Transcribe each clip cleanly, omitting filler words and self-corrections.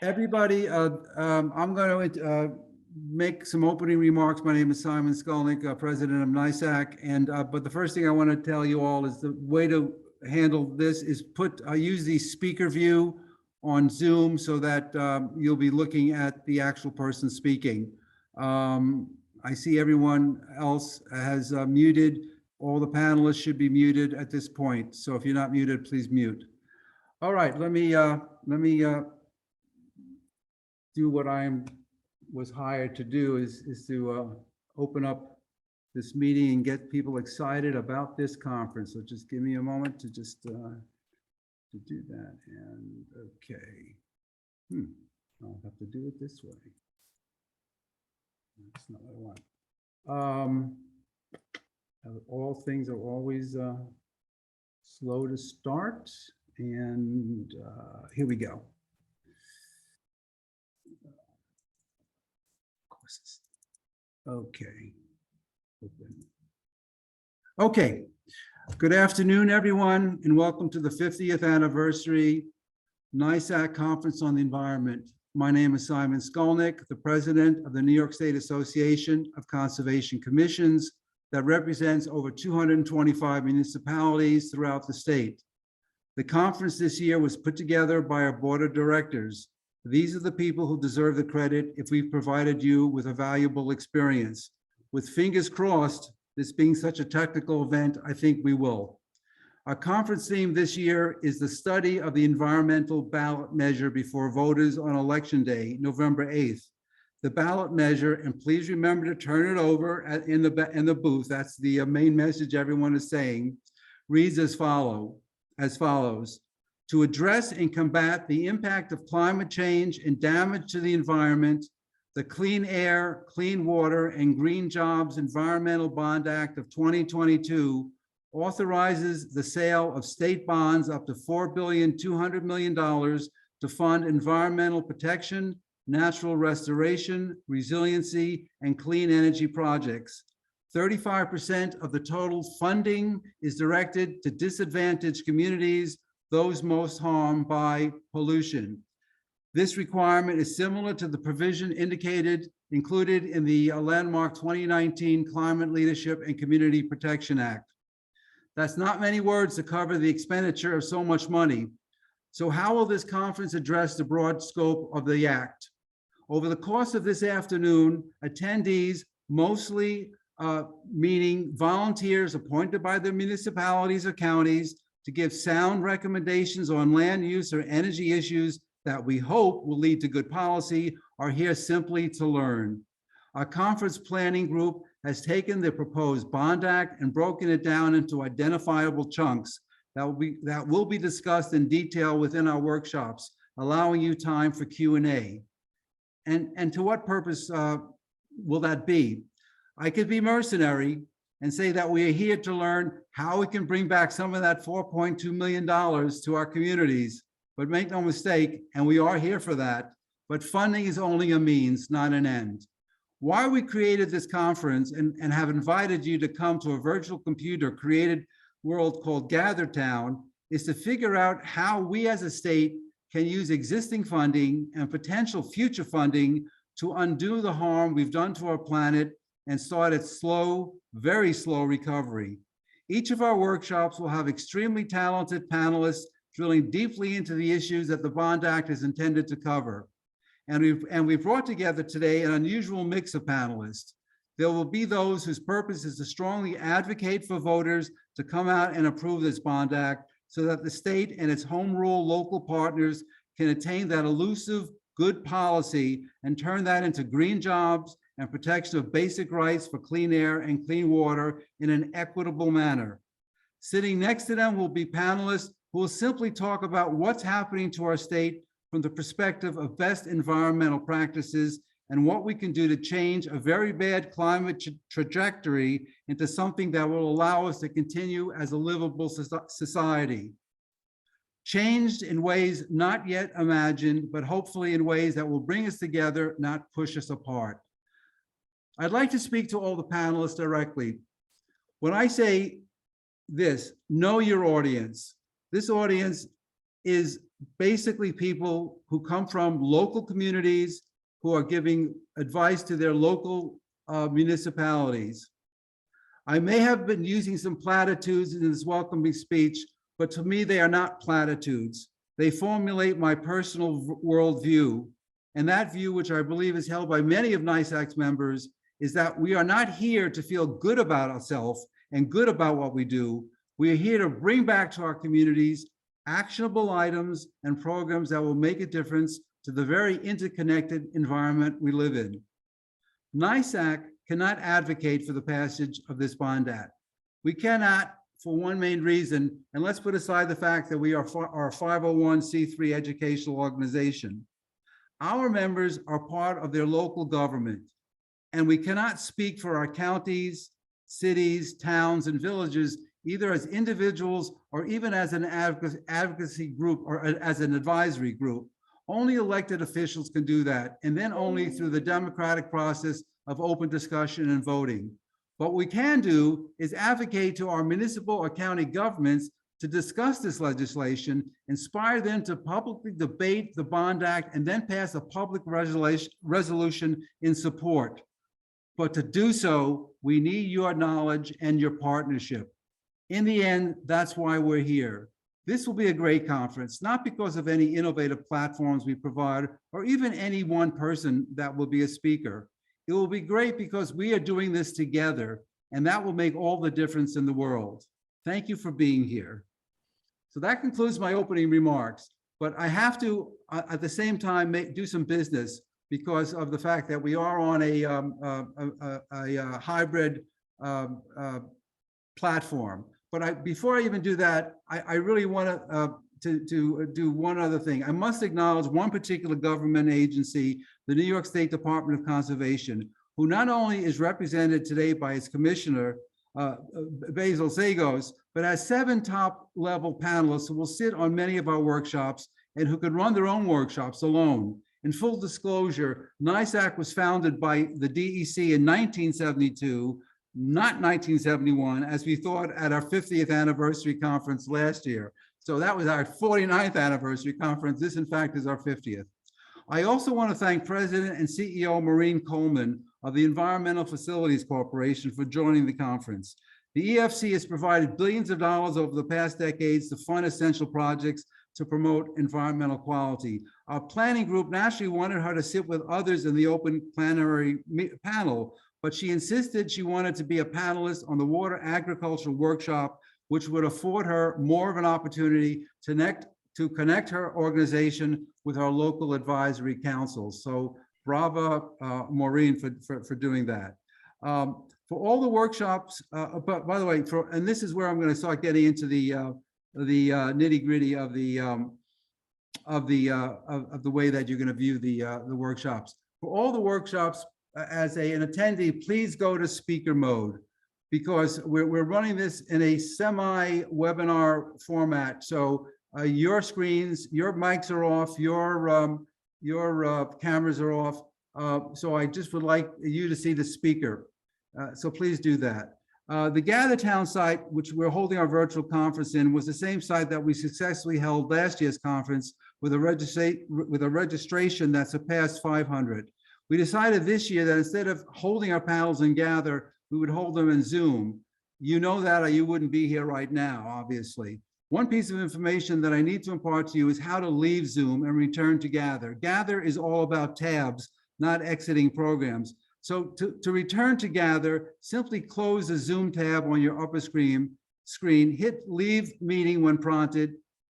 Everybody, I'm going to make some opening remarks. My name is Simon Skolnik, President of NYSACC, and but the first thing I want to tell you all is the way to handle this is use the speaker view on Zoom so that you'll be looking at the actual person speaking. I see everyone else has muted. All the panelists should be muted at this point. So if you're not muted, please mute. All right, let me do what I was hired to do is to open up this meeting and get people excited about this conference. So just give me a moment to just to do that. And okay, I'll have to do it this way. That's not what I want. All things are always slow to start, and here we go. Okay. Okay. Good afternoon, everyone, and welcome to the 50th anniversary NYSACC Conference on the Environment. My name is Simon Skolnik, the president of the New York State Association of Conservation Commissions that represents over 225 municipalities throughout the state. The conference this year was put together by our board of directors. These are the people who deserve the credit if we've provided you with a valuable experience. With fingers crossed, this being such a technical event, I think we will. Our conference theme this year is the study of the environmental ballot measure before voters on Election Day, November 8th. The ballot measure, and please remember to turn it over in the booth, that's the main message everyone is saying, reads as follows. To address and combat the impact of climate change and damage to the environment, the Clean Air, Clean Water, and Green Jobs Environmental Bond Act of 2022 authorizes the sale of state bonds up to $4.2 billion to fund environmental protection, natural restoration, resiliency, and clean energy projects. 35% of the total funding is directed to disadvantaged communities, those most harmed by pollution. This requirement is similar to the provision included in the landmark 2019 Climate Leadership and Community Protection Act. That's not many words to cover the expenditure of so much money. So how will this conference address the broad scope of the act? Over the course of this afternoon, attendees, mostly meaning volunteers appointed by the municipalities or counties, to give sound recommendations on land use or energy issues that we hope will lead to good policy, are here simply to learn. Our conference planning group has taken the proposed Bond Act and broken it down into identifiable chunks that will be discussed in detail within our workshops, allowing you time for Q&A. And to what purpose will that be? I could be mercenary and say that we are here to learn how we can bring back some of that $4.2 million to our communities. But make no mistake, and we are here for that, but funding is only a means, not an end. Why we created this conference and have invited you to come to a virtual computer created world called GatherTown is to figure out how we as a state can use existing funding and potential future funding to undo the harm we've done to our planet and start its slow, very slow recovery. Each of our workshops will have extremely talented panelists drilling deeply into the issues that the Bond Act is intended to cover. And we've brought together today an unusual mix of panelists. There will be those whose purpose is to strongly advocate for voters to come out and approve this Bond Act so that the state and its home rule local partners can attain that elusive good policy and turn that into green jobs and protection of basic rights for clean air and clean water in an equitable manner. Sitting next to them will be panelists who will simply talk about what's happening to our state from the perspective of best environmental practices and what we can do to change a very bad climate trajectory into something that will allow us to continue as a livable society. Changed in ways not yet imagined, but hopefully in ways that will bring us together, not push us apart. I'd like to speak to all the panelists directly. When I say this, know your audience. This audience is basically people who come from local communities who are giving advice to their local municipalities. I may have been using some platitudes in this welcoming speech, but to me, they are not platitudes. They formulate my personal worldview. And that view, which I believe is held by many of NYSACC's members, is that we are not here to feel good about ourselves and good about what we do. We are here to bring back to our communities actionable items and programs that will make a difference to the very interconnected environment we live in. NYSACC cannot advocate for the passage of this bond act. We cannot, for one main reason, and let's put aside the fact that we are a 501c3 educational organization. Our members are part of their local government, and we cannot speak for our counties, cities, towns, and villages, either as individuals or even as an advocacy group or as an advisory group. Only elected officials can do that, and then only through the democratic process of open discussion and voting. What we can do is advocate to our municipal or county governments to discuss this legislation, inspire them to publicly debate the Bond Act, and then pass a public resolution in support. But to do so, we need your knowledge and your partnership. In the end, that's why we're here. This will be a great conference, not because of any innovative platforms we provide, or even any one person that will be a speaker. It will be great because we are doing this together, and that will make all the difference in the world. Thank you for being here. So that concludes my opening remarks, but I have to, at the same time, do some business because of the fact that we are on a hybrid platform. But before I even do that, I really want to do one other thing. I must acknowledge one particular government agency, the New York State Department of Conservation, who not only is represented today by its commissioner, Basil Seggos, but has 7 top-level panelists who will sit on many of our workshops and who could run their own workshops alone. In full disclosure, NYSACC was founded by the DEC in 1972, not 1971, as we thought at our 50th anniversary conference last year. So that was our 49th anniversary conference. This, in fact, is our 50th. I also want to thank President and CEO Marina Coleman of the Environmental Facilities Corporation for joining the conference. The EFC has provided billions of dollars over the past decades to fund essential projects to promote environmental quality. Our planning group naturally wanted her to sit with others in the open plenary panel, but she insisted she wanted to be a panelist on the water agriculture workshop, which would afford her more of an opportunity to connect her organization with our local advisory councils. So bravo, Maureen, for doing that. For all the workshops, but by the way, and this is where I'm going to start getting into the nitty-gritty of the way that you're going to view the workshops. For all the workshops, as an attendee, please go to speaker mode because we're running this in a semi-webinar format. So your screens, your mics are off, your cameras are off. So I just would like you to see the speaker. So please do that. The Gather Town site, which we're holding our virtual conference in, was the same site that we successfully held last year's conference with a registration that surpassed 500. We decided this year that instead of holding our panels in Gather, we would hold them in Zoom. You know that, or you wouldn't be here right now, obviously. One piece of information that I need to impart to you is how to leave Zoom and return to Gather. Gather is all about tabs, not exiting programs. So to return to Gather, simply close the Zoom tab on your upper screen, hit leave meeting when prompted,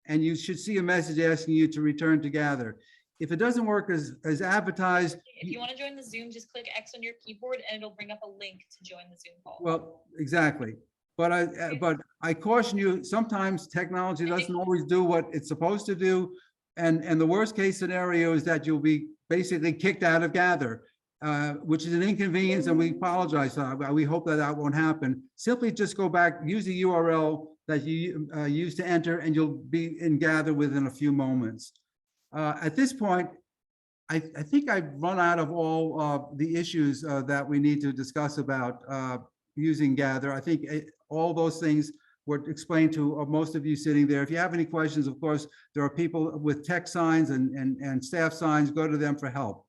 and you should see a message asking you to return to Gather. If it doesn't work as advertised. If you want to join the Zoom, just click X on your keyboard and it'll bring up a link to join the Zoom call. Well, exactly. But I caution you, sometimes technology doesn't always do what it's supposed to do. And the worst case scenario is that you'll be basically kicked out of Gather, which is an inconvenience, and we apologize. We hope that that won't happen. Simply just go back, use the URL that you used to enter, and you'll be in Gather within a few moments. At this point, I think I've run out of all the issues that we need to discuss about using Gather. I think all those things what explained to most of you sitting there. If you have any questions, of course, there are people with tech signs and staff signs. Go to them for help.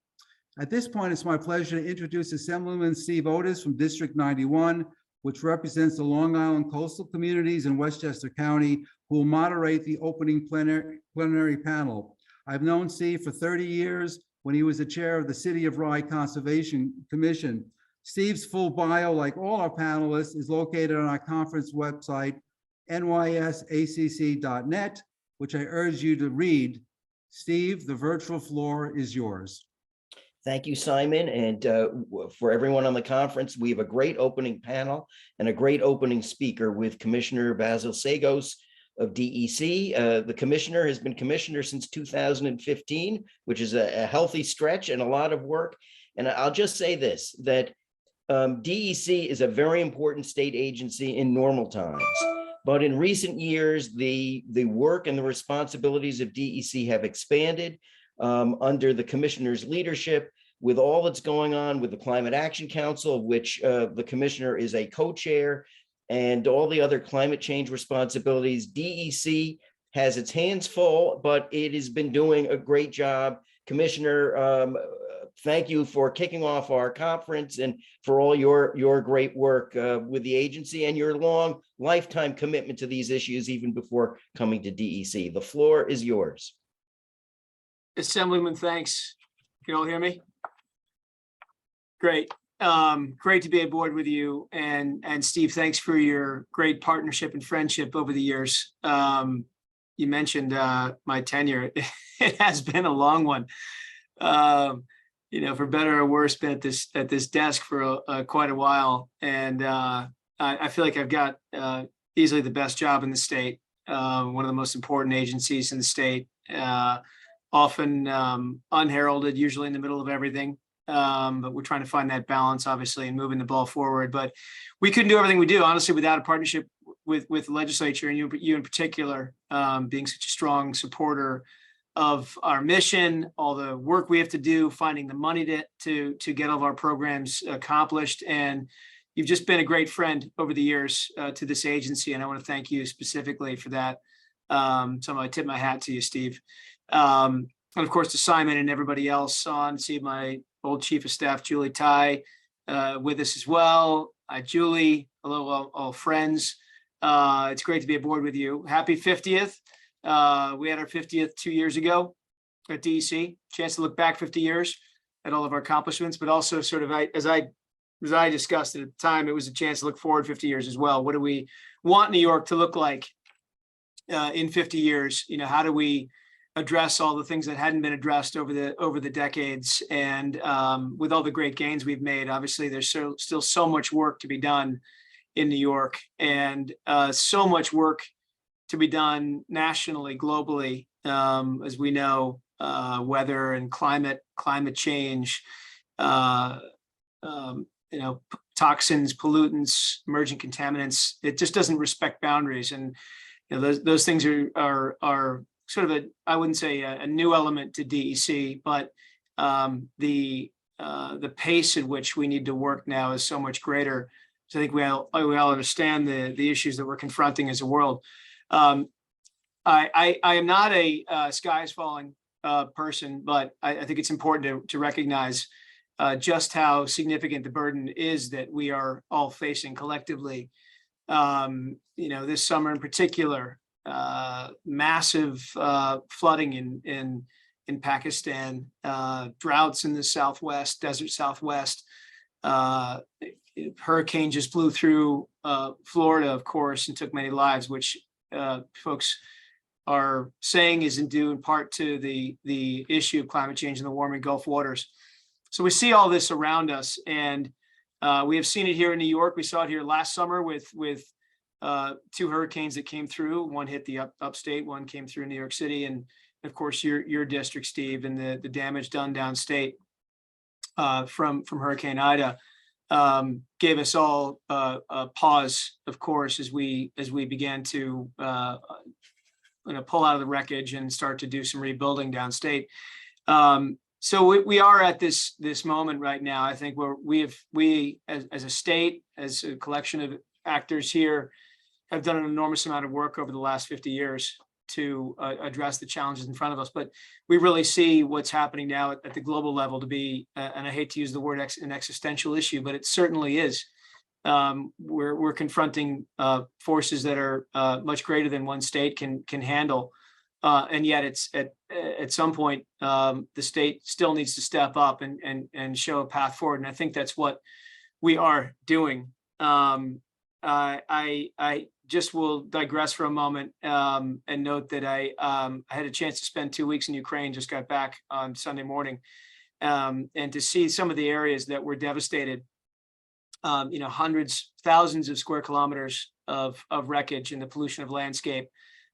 At this point, it's my pleasure to introduce Assemblyman Steve Otis from District 91, which represents the Long Island coastal communities in Westchester County, who will moderate the opening plenary panel. I've known Steve for 30 years when he was the chair of the City of Rye Conservation Commission. Steve's full bio, like all our panelists, is located on our conference website, nysacc.net, which I urge you to read. Steve, the virtual floor is yours. Thank you, Simon. And for everyone on the conference, we have a great opening panel and a great opening speaker with Commissioner Basil Seggos of DEC. The commissioner has been commissioner since 2015, which is a healthy stretch and a lot of work. And I'll just say this, that DEC is a very important state agency in normal times. But in recent years, the work and the responsibilities of DEC have expanded under the commissioner's leadership, with all that's going on with the Climate Action Council, of which the commissioner is a co-chair, and all the other climate change responsibilities. DEC has its hands full, but it has been doing a great job. Commissioner, thank you for kicking off our conference and for all your great work with the agency and your long lifetime commitment to these issues, even before coming to DEC. The floor is yours. Assemblyman, thanks. Can you all hear me? Great. Great to be aboard with you. And Steve, thanks for your great partnership and friendship over the years. You mentioned my tenure. It has been a long one. For better or worse, been at this desk for quite a while. And I feel like I've got easily the best job in the state, one of the most important agencies in the state. Often unheralded, usually in the middle of everything. But we're trying to find that balance, obviously, and moving the ball forward. But we couldn't do everything we do, honestly, without a partnership with the legislature, and you in particular, being such a strong supporter of our mission, all the work we have to do, finding the money to get all of our programs accomplished. And you've just been a great friend over the years to this agency, and I want to thank you specifically for that. So I tip my hat to you, Steve. And of course, to Simon and everybody else on, see my old chief of staff, Julie Tighe, with us as well. Julie, hello, all friends. It's great to be aboard with you. Happy 50th. We had our 50th 2 years ago at DEC. Chance to look back 50 years at all of our accomplishments, but also sort of as I discussed at the time, it was a chance to look forward 50 years as well. What do we want New York to look like in 50 years? How do we address all the things that hadn't been addressed over the decades? And with all the great gains we've made, obviously there's still so much work to be done in New York, and so much work to be done nationally, globally, as we know, weather and climate change, toxins, pollutants, emerging contaminants. It just doesn't respect boundaries, and those things are sort of I wouldn't say a new element to DEC, but the pace at which we need to work now is so much greater. So I think we all understand the issues that we're confronting as a world. I am not a sky is falling person, but I think it's important to recognize just how significant the burden is that we are all facing collectively. This summer in particular, massive flooding in Pakistan, droughts in the Southwest, desert Southwest. Hurricane just blew through Florida, of course, and took many lives, which folks are saying is due in part to the issue of climate change in the warming Gulf waters. So we see all this around us, and we have seen it here in New York. We saw it here last summer with two hurricanes that came through. One hit the upstate, one came through New York City, and of course your district, Steve, and the damage done downstate from Hurricane Ida gave us all a pause, of course, as we began to pull out of the wreckage and start to do some rebuilding downstate. So we are at this moment right now. I think where we as a state, as a collection of actors here, have done an enormous amount of work over the last 50 years to address the challenges in front of us. But we really see what's happening now at the global level to be, and I hate to use the word an existential issue, but it certainly is. We're confronting forces that are much greater than one state can handle. And yet it's at some point, the state still needs to step up and show a path forward. And I think that's what we are doing. I just will digress for a moment and note that I had a chance to spend 2 weeks in Ukraine, just got back on Sunday morning, and to see some of the areas that were devastated, hundreds, thousands of square kilometers of wreckage and the pollution of landscape,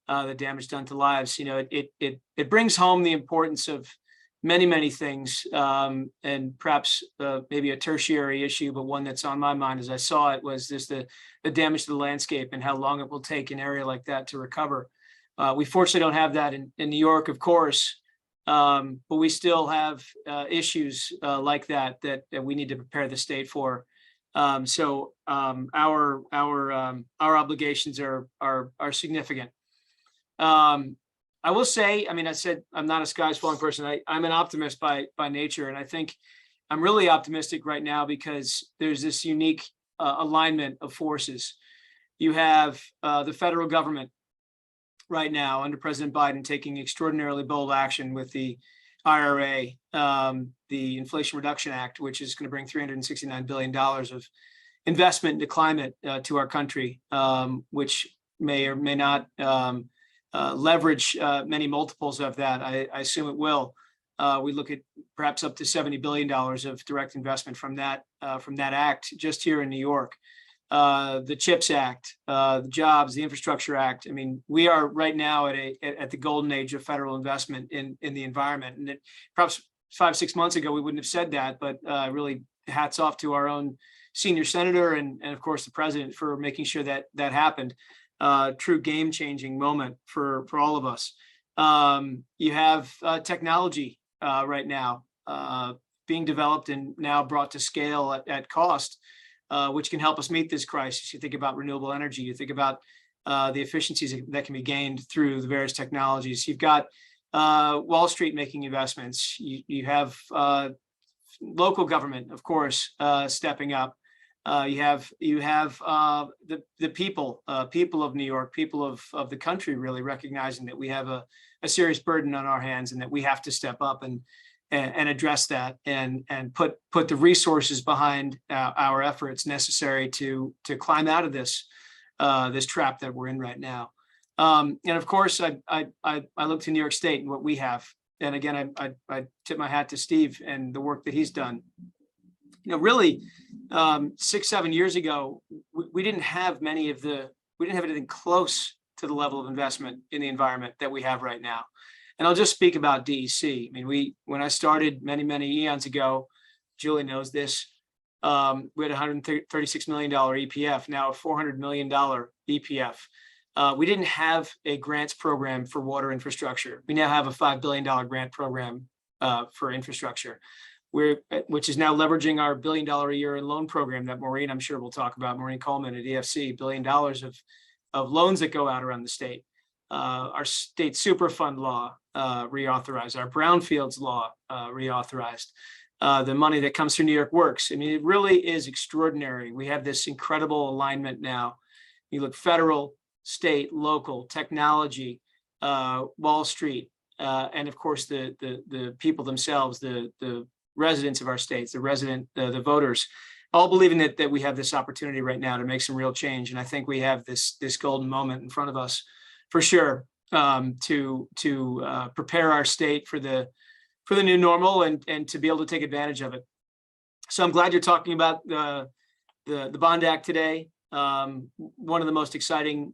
the damage done to lives. It brings home the importance of many things, and perhaps maybe a tertiary issue, but one that's on my mind as I saw it was just the damage to the landscape and how long it will take an area like that to recover. We fortunately don't have that in New York, of course, but we still have issues like that we need to prepare the state for. So our obligations are significant. I will say, I said I'm not a skies falling person. I'm an optimist by nature, and I think I'm really optimistic right now because there's this unique alignment of forces. You have the federal government right now under President Biden taking extraordinarily bold action with the IRA, the Inflation Reduction Act, which is going to bring $369 billion of investment into climate to our country, which may or may not leverage many multiples of that. I assume it will. We look at perhaps up to $70 billion of direct investment from that act just here in New York. The CHIPS Act, the Jobs, the Infrastructure Act. We are right now at the golden age of federal investment in the environment. And perhaps 5-6 months ago, we wouldn't have said that, but really hats off to our own senior senator and of course the president for making sure that happened. True game-changing moment for all of us. You have technology right now being developed and now brought to scale at cost, which can help us meet this crisis. You think about renewable energy, you think about the efficiencies that can be gained through the various technologies. You've got Wall Street making investments. You have local government, of course, stepping up. You have the people of New York, people of the country really recognizing that we have a serious burden on our hands and that we have to step up and address that and put the resources behind our efforts necessary to climb out of this trap that we're in right now. And of course, I look to New York State and what we have. And again, I tip my hat to Steve and the work that he's done. Really, 6-7 years ago, we didn't have anything close to the level of investment in the environment that we have right now. And I'll just speak about DEC. When I started many eons ago, Julie knows this, we had $136 million EPF, now a $400 million EPF. We didn't have a grants program for water infrastructure. We now have a $5 billion grant program for infrastructure, which is now leveraging our $1 billion a year loan program that Marina, I'm sure we'll talk about, Maureen Coleman at EFC, $1 billion of loans that go out around the state. Our state Superfund law reauthorized, our brownfields law reauthorized, the money that comes through New York Works. It really is extraordinary. We have this incredible alignment now. You look federal, state, local, technology, Wall Street, and of course the people themselves, the residents of our states, the voters, all believing that we have this opportunity right now to make some real change. And I think we have this golden moment in front of us for sure, to prepare our state for the new normal and to be able to take advantage of it. So I'm glad you're talking about the Bond Act today. One of the most exciting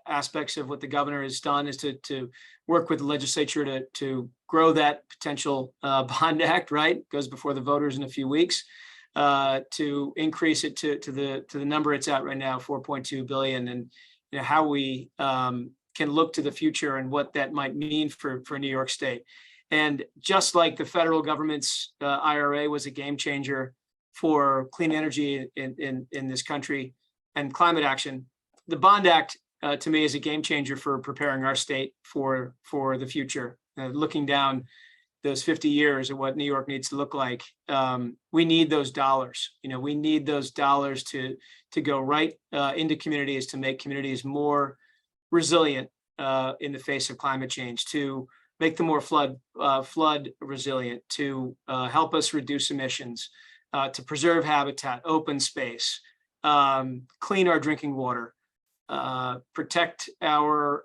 aspects of what the governor has done is to work with the legislature to grow that potential Bond Act, right? Goes before the voters in a few weeks, to increase it to the number it's at right now, 4.2 billion, and how we can look to the future and what that might mean for New York State. And just like the federal government's IRA was a game changer for clean energy in this country and climate action, the Bond Act to me is a game changer for preparing our state for the future. Looking down those 50 years of what New York needs to look like, we need those dollars. We need those dollars to go right into communities, to make communities more resilient in the face of climate change, to make them more flood resilient, to help us reduce emissions, to preserve habitat, open space, clean our drinking water, protect our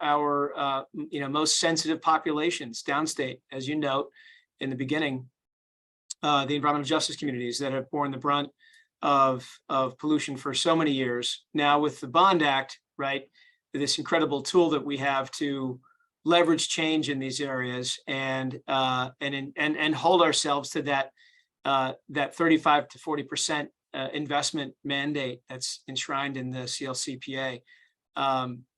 most sensitive populations downstate, as you note in the beginning, the environmental justice communities that have borne the brunt of pollution for so many years. Now with the Bond Act, right, this incredible tool that we have to leverage change in these areas and hold ourselves to that 35 to 40% investment mandate that's enshrined in the CLCPA.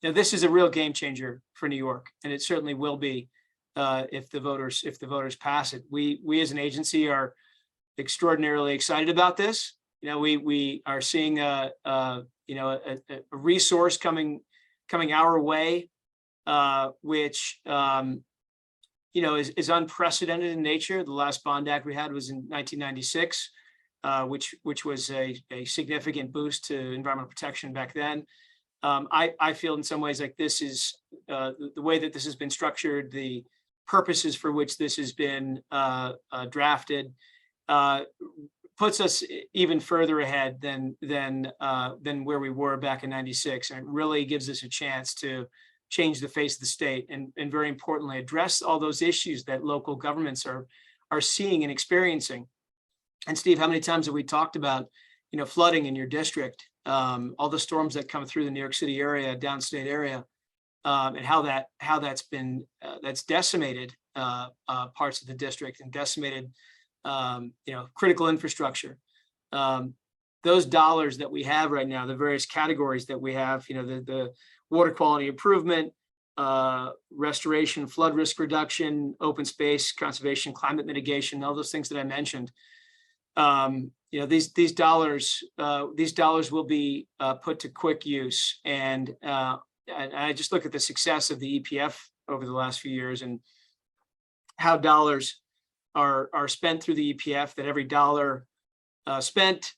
This is a real game changer for New York, and it certainly will be if the voters pass it. We as an agency are extraordinarily excited about this. We are seeing a resource coming our way, which is unprecedented in nature. The last Bond Act we had was in 1996, which was a significant boost to environmental protection back then. I feel in some ways like this is the way that this has been structured, the purposes for which this has been drafted, puts us even further ahead than where we were back in '96, and it really gives us a chance to change the face of the state, and very importantly, address all those issues that local governments are seeing and experiencing. And Steve, how many times have we talked about flooding in your district, all the storms that come through the New York City area, downstate area, and how that's decimated parts of the district and decimated critical infrastructure. Those dollars that we have right now, the various categories that we have, the water quality improvement, restoration, flood risk reduction, open space, conservation, climate mitigation, all those things that I mentioned. These dollars will be put to quick use. And I just look at the success of the EPF over the last few years and how dollars are spent through the EPF, that every dollar spent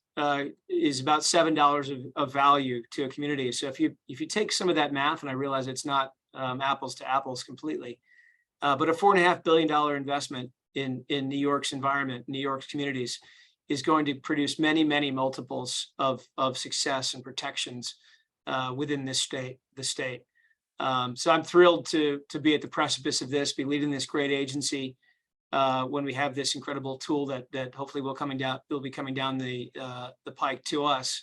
is about $7 of value to a community. So if you take some of that math, and I realize it's not apples to apples completely, but a $4.5 billion investment in New York's environment, New York's communities, is going to produce many, many multiples of success and protections within the state. So I'm thrilled to be at the precipice of this, be leading this great agency when we have this incredible tool that hopefully will be coming down the pike to us,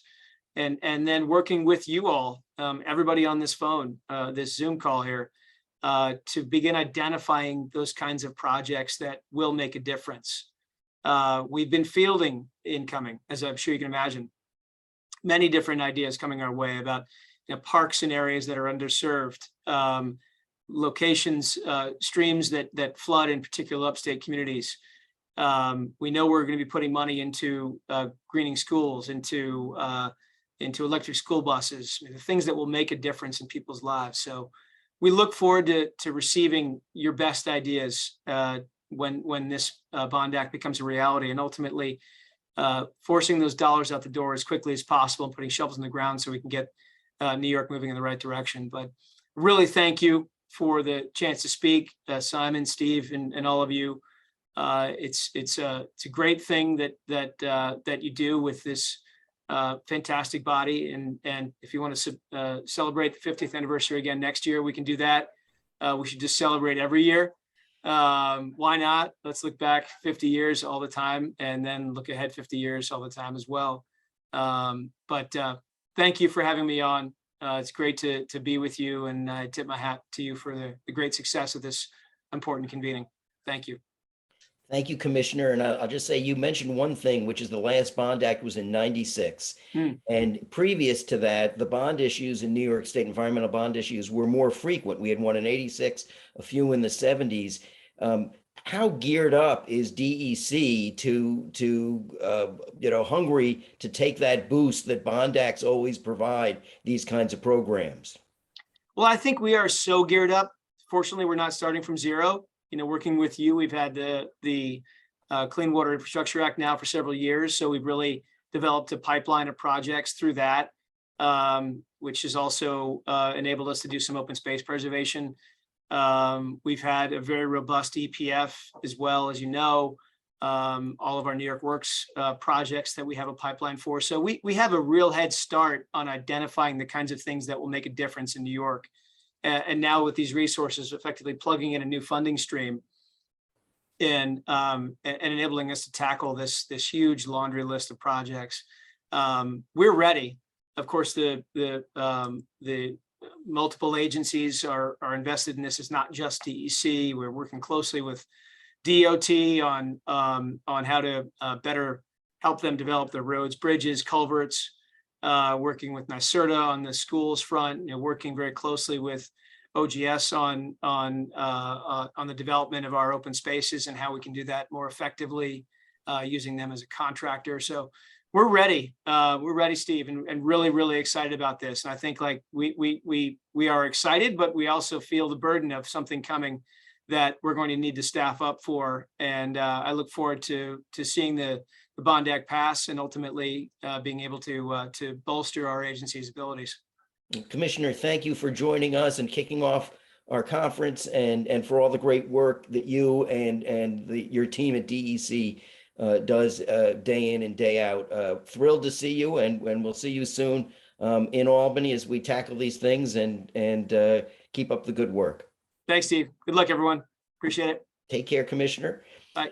and then working with you all, everybody on this phone, this Zoom call here, to begin identifying those kinds of projects that will make a difference. We've been fielding incoming, as I'm sure you can imagine, many different ideas coming our way about parks in areas that are underserved, locations, streams that flood in particular upstate communities. We know we're going to be putting money into greening schools, into electric school buses, the things that will make a difference in people's lives. So we look forward to receiving your best ideas when this Bond Act becomes a reality, and ultimately forcing those dollars out the door as quickly as possible and putting shovels in the ground so we can get New York moving in the right direction. But really thank you for the chance to speak, Simon, Steve, and all of you. It's a great thing that you do with this fantastic body, and if you want to celebrate the 50th anniversary again next year, we can do that. We should just celebrate every year. Why not? Let's look back 50 years all the time, and then look ahead 50 years all the time as well. But thank you for having me on. It's great to be with you, and I tip my hat to you for the great success of this important convening. Thank you. Thank you, Commissioner. And I'll just say, you mentioned one thing, which is the last Bond Act was in '96. And previous to that, the bond issues in New York State, environmental bond issues, were more frequent. We had one in '86, a few in the '70s. how geared up is DEC to hungry to take that boost that bond acts always provide these kinds of programs? Well, I think we are so geared up. Fortunately, we're not starting from zero. Working with you, we've had the Clean Water Infrastructure Act now for several years. So we've really developed a pipeline of projects through that, which has also enabled us to do some open space preservation. We've had a very robust EPF as well, as you know, all of our New York Works projects that we have a pipeline for. So we have a real head start on identifying the kinds of things that will make a difference in New York. And now with these resources, effectively plugging in a new funding stream and enabling us to tackle this huge laundry list of projects. We're ready. Of course, the multiple agencies are invested in this. It's not just DEC. We're working closely with DOT on how to better help them develop their roads, bridges, culverts, working with NYSERDA on the schools front, working very closely with OGS on the development of our open spaces and how we can do that more effectively using them as a contractor. So we're ready. We're ready, Steve, and really, really excited about this. And I think like we are excited, but we also feel the burden of something coming that we're going to need to staff up for. And I look forward to seeing the Bond Act pass and ultimately being able to bolster our agency's abilities. Commissioner, thank you for joining us and kicking off our conference and for all the great work that you and your team at DEC does day in and day out. Thrilled to see you, and we'll see you soon in Albany as we tackle these things and keep up the good work. Thanks, Steve. Good luck, everyone. Appreciate it. Take care, Commissioner. Bye.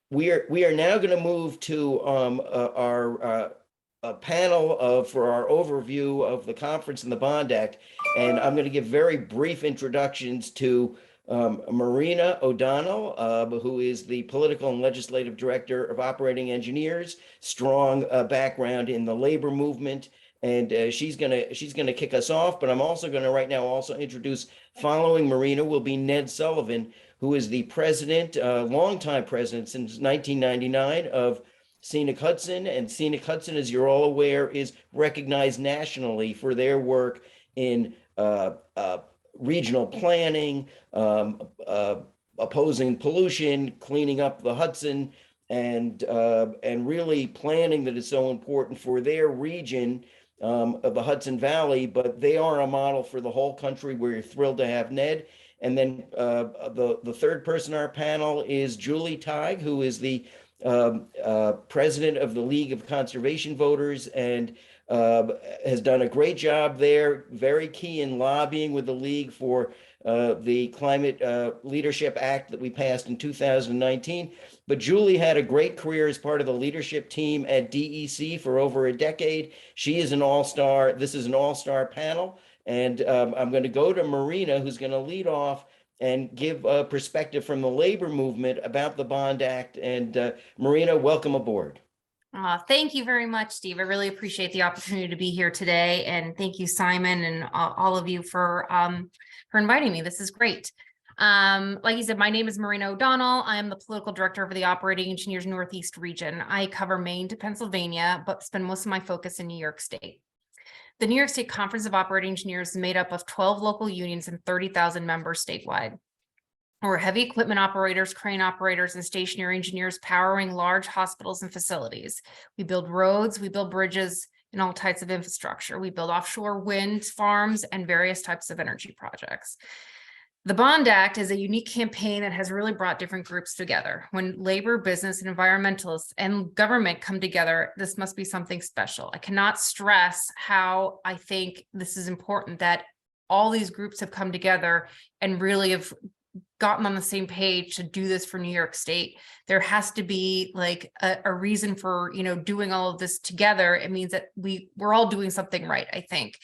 We are now going to move to our panel for our overview of the conference and the Bond Act, and I'm going to give very brief introductions to Marina O'Donnell, who is the Political and Legislative Director of Operating Engineers, strong background in the labor movement, and she's gonna kick us off. But I'm also going to right now also introduce, following Marina will be Ned Sullivan, who is the president, longtime president since 1999 of Scenic Hudson. And Scenic Hudson, as you're all aware, is recognized nationally for their work in regional planning, opposing pollution, cleaning up the Hudson, and really planning that is so important for their region of the Hudson Valley. But they are a model for the whole country. We're thrilled to have Ned. And then the third person on our panel is Julie Tighe, who is the president of the League of Conservation Voters and has done a great job there, very key in lobbying with the League for the Climate Leadership Act that we passed in 2019. But Julie had a great career as part of the leadership team at DEC for over a decade. She is an all-star. This is an all-star panel. And I'm going to go to Marina, who's going to lead off and give a perspective from the labor movement about the Bond Act. And Marina, welcome aboard. Thank you very much, Steve. I really appreciate the opportunity to be here today. And thank you, Simon, and all of you for inviting me. This is great. Like you said, my name is Marina O'Donnell. I am the political director of the Operating Engineers Northeast region. I cover Maine to Pennsylvania, but spend most of my focus in New York State. The New York State Conference of Operating Engineers is made up of 12 local unions and 30,000 members statewide. We're heavy equipment operators, crane operators, and stationary engineers powering large hospitals and facilities. We build roads, we build bridges, and all types of infrastructure. We build offshore wind farms and various types of energy projects. The Bond Act is a unique campaign that has really brought different groups together. When labor, business, and environmentalists and government come together, this must be something special. I cannot stress how I think this is important that all these groups have come together and really have gotten on the same page to do this for New York State. There has to be like a reason for, doing all of this together. It means that we're all doing something right, I think.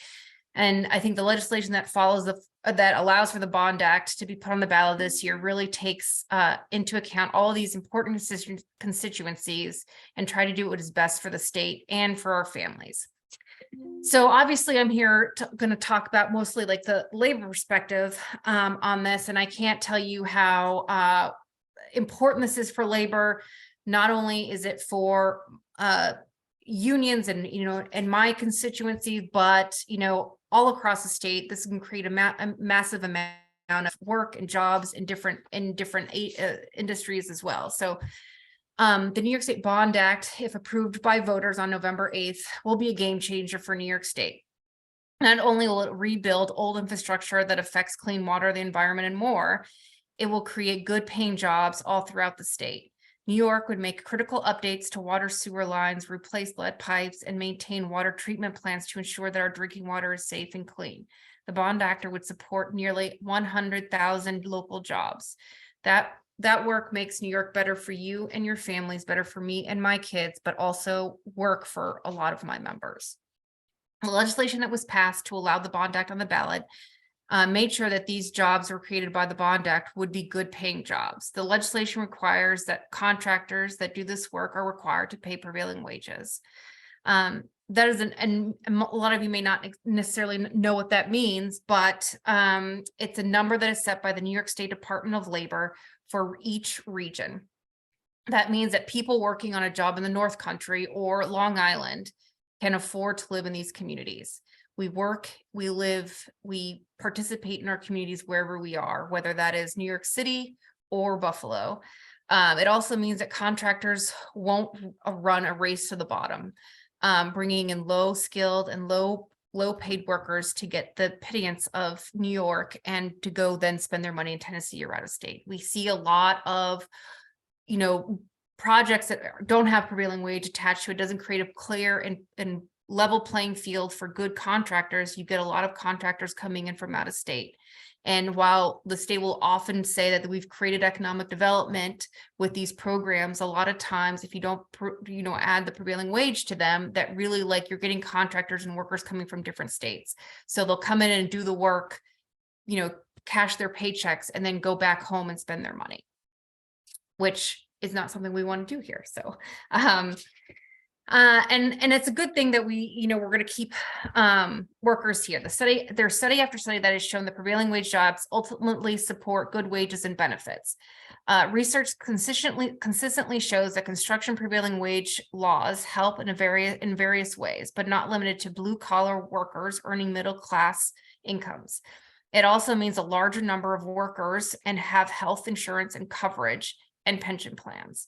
And I think the legislation that follows that allows for the Bond Act to be put on the ballot this year really takes into account all of these important constituencies and try to do what is best for the state and for our families. So obviously I'm here going to talk about mostly like the labor perspective on this. And I can't tell you how important this is for labor. Not only is it for unions and, in my constituency, but, all across the state, this can create a massive amount of work and jobs in different industries as well. So the New York State Bond Act, if approved by voters on November 8th, will be a game changer for New York State. Not only will it rebuild old infrastructure that affects clean water, the environment, and more, it will create good paying jobs all throughout the state. New York would make critical updates to water sewer lines, replace lead pipes, and maintain water treatment plants to ensure that our drinking water is safe and clean. The bond actor would support nearly 100,000 local jobs. That work makes New York better for you and your families, better for me and my kids, but also work for a lot of my members. The legislation that was passed to allow the Bond Act on the ballot made sure that these jobs were created by the Bond Act would be good paying jobs. The legislation requires that contractors that do this work are required to pay prevailing wages. That is and a lot of you may not necessarily know what that means, but it's a number that is set by the New York State Department of Labor for each region. That means that people working on a job in the North Country or Long Island can afford to live in these communities. We work, we live, we participate in our communities wherever we are, whether that is New York City or Buffalo. It also means that contractors won't run a race to the bottom, bringing in low skilled and low paid workers to get the pittance of New York and to go then spend their money in Tennessee or out of state. We see a lot of, projects that don't have prevailing wage attached to it. Doesn't create a clear and level playing field for good contractors. You get a lot of contractors coming in from out of state. And while the state will often say that we've created economic development with these programs, a lot of times if you don't, add the prevailing wage to them, that really you're getting contractors and workers coming from different states. So they'll come in and do the work, cash their paychecks and then go back home and spend their money, which is not something we want to do here. So, and it's a good thing that we're going to keep workers here. There's study after study that has shown that prevailing wage jobs ultimately support good wages and benefits. Research consistently shows that construction prevailing wage laws help in various ways, but not limited to blue collar workers earning middle class incomes. It also means a larger number of workers and have health insurance and coverage and pension plans.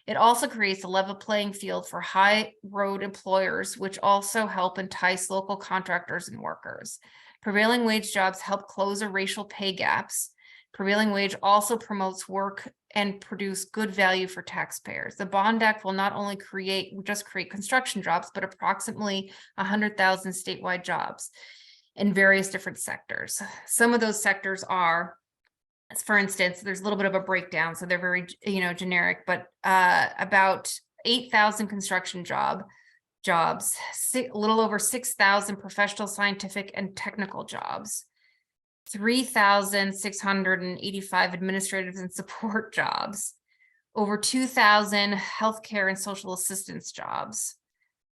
It also creates a level playing field for high road employers, which also help entice local contractors and workers. Prevailing wage jobs help close racial pay gaps. Prevailing wage also promotes work and produce good value for taxpayers. The Bond Act will not only create construction jobs, but approximately 100,000 statewide jobs in various different sectors. Some of those sectors are, for instance, there's a little bit of a breakdown, so they're very, generic, but about 8,000 construction jobs, a little over 6,000 professional, scientific, and technical jobs, 3,685 administrative and support jobs, over 2,000 healthcare and social assistance jobs,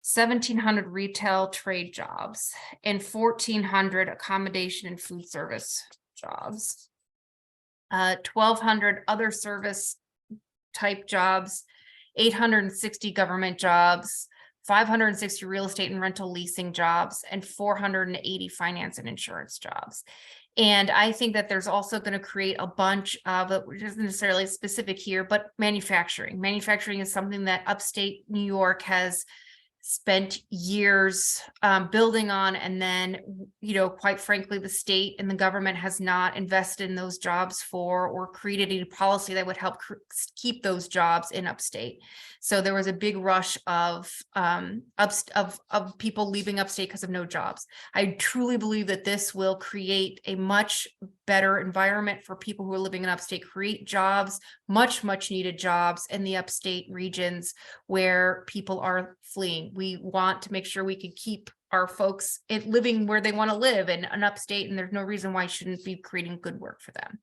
1,700 retail trade jobs, and 1,400 accommodation and food service jobs. 1,200 other service type jobs, 860 government jobs, 560 real estate and rental leasing jobs, and 480 finance and insurance jobs. And I think that there's also going to create a bunch of, which isn't necessarily specific here, but manufacturing. Manufacturing is something that upstate New York has spent years building on, and then quite frankly the state and the government has not invested in those jobs or created a policy that would help keep those jobs in upstate. So there was a big rush of people leaving upstate because of no jobs. I truly believe that this will create a much better environment for people who are living in upstate, create jobs, much needed jobs in the upstate regions where people are fleeing. We want to make sure we can keep our folks living where they want to live in an upstate, and there's no reason why I shouldn't be creating good work for them.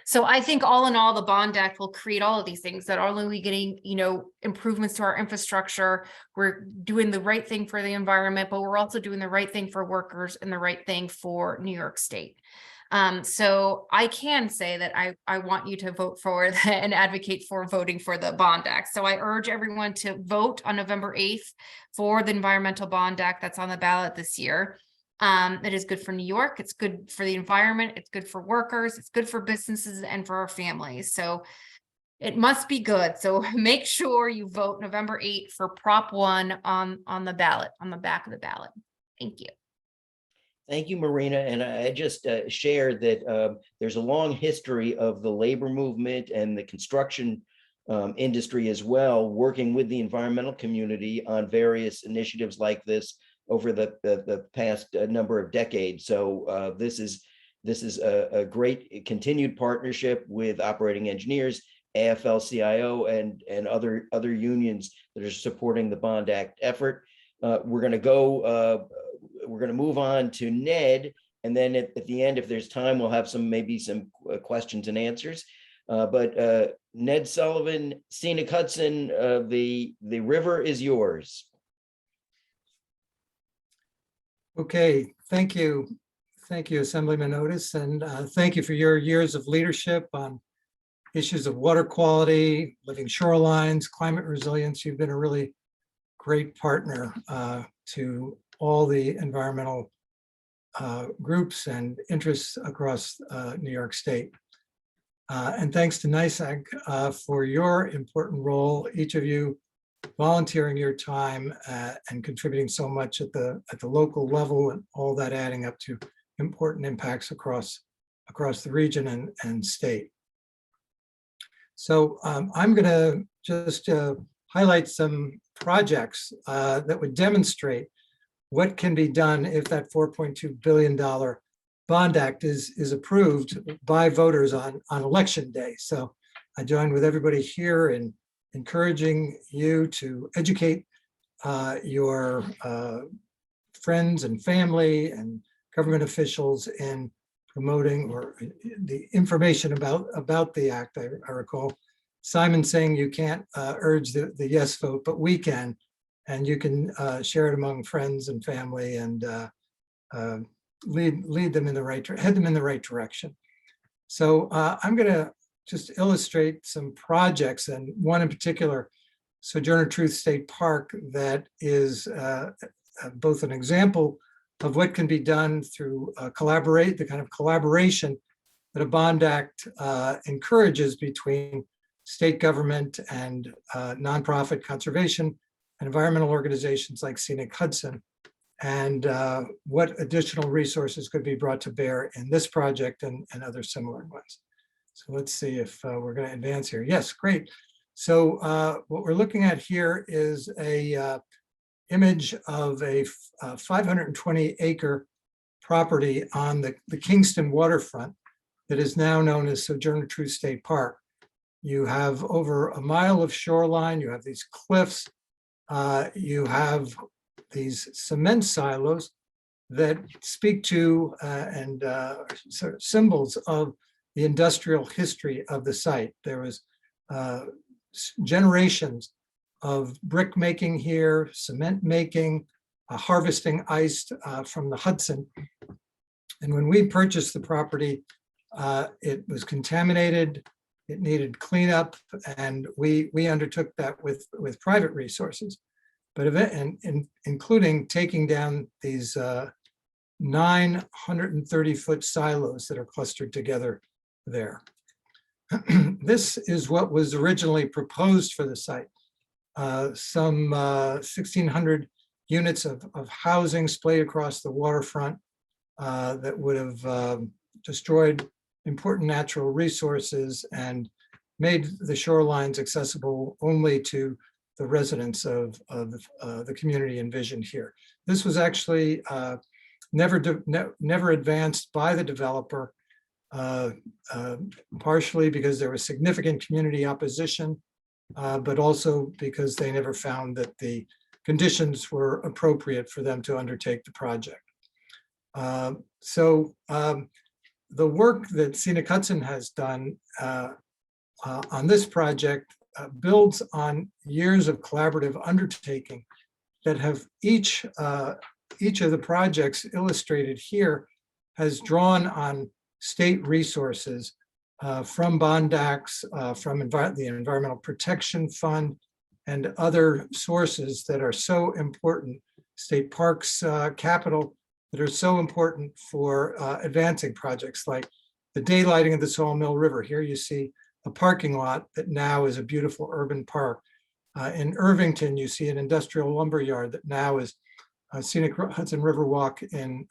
So I think all in all, the Bond Act will create all of these things, that are only getting, improvements to our infrastructure. We're doing the right thing for the environment, but we're also doing the right thing for workers and the right thing for New York State. So I can say that I want you to vote for and advocate for voting for the Bond Act. So I urge everyone to vote on November 8th for the Environmental Bond Act that's on the ballot this year. It is good for New York. It's good for the environment. It's good for workers. It's good for businesses and for our families. So it must be good. So make sure you vote November 8th for Prop 1 on the ballot, on the back of the ballot. Thank you. Thank you, Marina. And I just shared that there's a long history of the labor movement and the construction industry as well, working with the environmental community on various initiatives like this over the past number of decades. So this is a great continued partnership with operating engineers, AFL-CIO, and other unions that are supporting the Bond Act effort. We're going to move on to Ned, and then at the end, if there's time, we'll have maybe some questions and answers. But Ned Sullivan, Scenic Hudson, the river is yours. Okay, thank you. Thank you, Assemblyman Otis, and thank you for your years of leadership on issues of water quality, living shorelines, climate resilience. You've been a really great partner to all the environmental groups and interests across New York State. And thanks to NYSACC for your important role, each of you volunteering your time and contributing so much at the local level, and all that adding up to important impacts across the region and state. So I'm going to just highlight some projects that would demonstrate what can be done if that $4.2 billion Bond Act is approved by voters on election day. So I join with everybody here in encouraging you to educate your friends and family and government officials in promoting or the information about the act. I recall Simon saying you can't urge the yes vote, but we can, and you can share it among friends and family and lead them in the right, head them in the right direction. So I'm going to just illustrate some projects, and one in particular, Sojourner Truth State Park, that is both an example of what can be done through the kind of collaboration that a Bond Act encourages between state government and nonprofit conservation and environmental organizations like Scenic Hudson, and what additional resources could be brought to bear in this project and other similar ones. So let's see if we're going to advance here. Yes, great. So what we're looking at here is a image of a 520-acre property on the Kingston waterfront that is now known as Sojourner Truth State Park. You have over a mile of shoreline, you have these cliffs, you have these cement silos that speak to and sort of symbols of the industrial history of the site. There was generations of brick making here, cement making, harvesting ice from the Hudson. And when we purchased the property, it was contaminated, it needed cleanup, and we undertook that with private resources, but including taking down these 930-foot silos that are clustered together there. This is what was originally proposed for the site. Some 1,600 units of housing splayed across the waterfront that would have destroyed important natural resources and made the shorelines accessible only to the residents of the community envisioned here. This was actually never advanced by the developer, partially because there was significant community opposition, but also because they never found that the conditions were appropriate for them to undertake the project. The work that Scenic Hudson has done on this project builds on years of collaborative undertaking that have each of the projects illustrated here has drawn on state resources from bond acts, from the Environmental Protection Fund, and other sources that are so important, state parks, capital, that are so important for advancing projects like the daylighting of the Sawmill River. Here you see a parking lot that now is a beautiful urban park. In Irvington, you see an industrial lumber yard that now is a scenic Hudson River walk in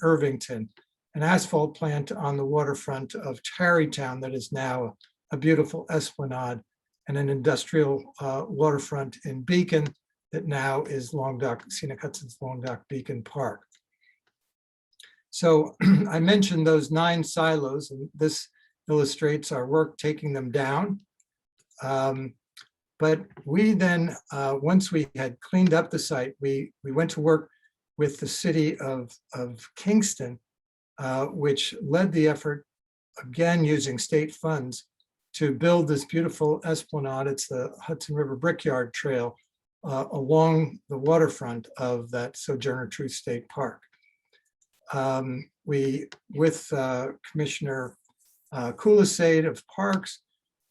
Irvington, an asphalt plant on the waterfront of Tarrytown that is now a beautiful esplanade, and an industrial waterfront in Beacon that now is Scenic Hudson's Long Dock Beacon Park. So I mentioned those 9 silos, and this illustrates our work taking them down. But we then, once we had cleaned up the site, we went to work with the city of Kingston, which led the effort, again, using state funds to build this beautiful esplanade. It's the Hudson River Brickyard Trail along the waterfront of that Sojourner Truth State Park. We, with Commissioner Kulisade of Parks,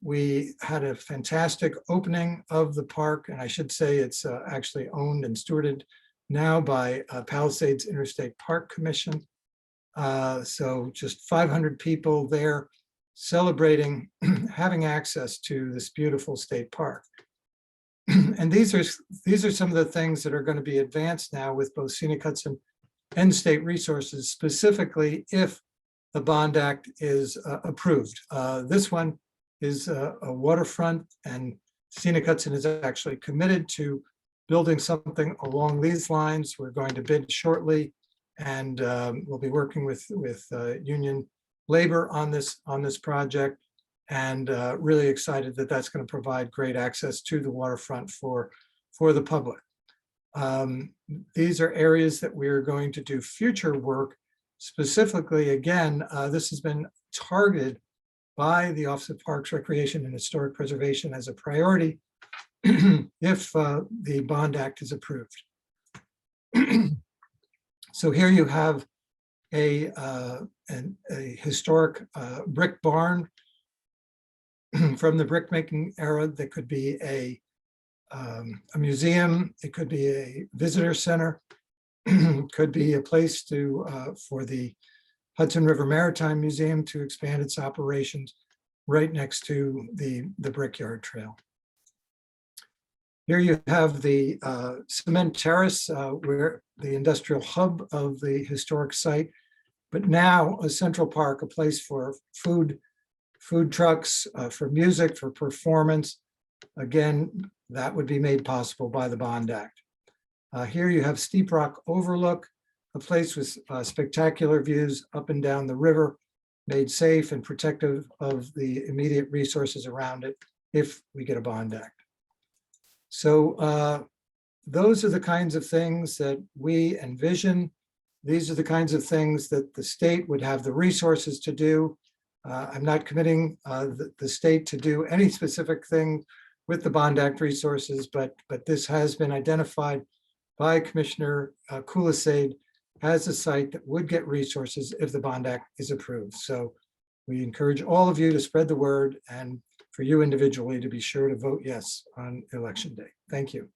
we had a fantastic opening of the park, and I should say it's actually owned and stewarded now by Palisades Interstate Park Commission. So just 500 people there celebrating having access to this beautiful state park. And these are some of the things that are going to be advanced now with both Scenic Hudson and state resources, specifically if the Bond Act is approved. This one is a waterfront, and Scenic Hudson is actually committed to building something along these lines. We're going to bid shortly, and we'll be working with union labor on this project, and really excited that that's going to provide great access to the waterfront for the public. These are areas that we're going to do future work. Specifically, again, this has been targeted by the Office of Parks, Recreation, and Historic Preservation as a priority if the Bond Act is approved. So here you have a historic brick barn from the brickmaking era that could be a museum, it could be a visitor center, could be a place for the Hudson River Maritime Museum to expand its operations right next to the Brickyard Trail. Here you have the cement terrace, where the industrial hub of the historic site, but now a central park, a place for food trucks, for music, for performance. Again, that would be made possible by the Bond Act. Here you have Steep Rock Overlook, a place with spectacular views up and down the river, made safe and protective of the immediate resources around it if we get a Bond Act. So those are the kinds of things that we envision. These are the kinds of things that the state would have the resources to do. I'm not committing the state to do any specific thing with the Bond Act resources, but this has been identified by Commissioner Kulisade as a site that would get resources if the Bond Act is approved. So we encourage all of you to spread the word, and for you individually to be sure to vote yes on election day. Thank you.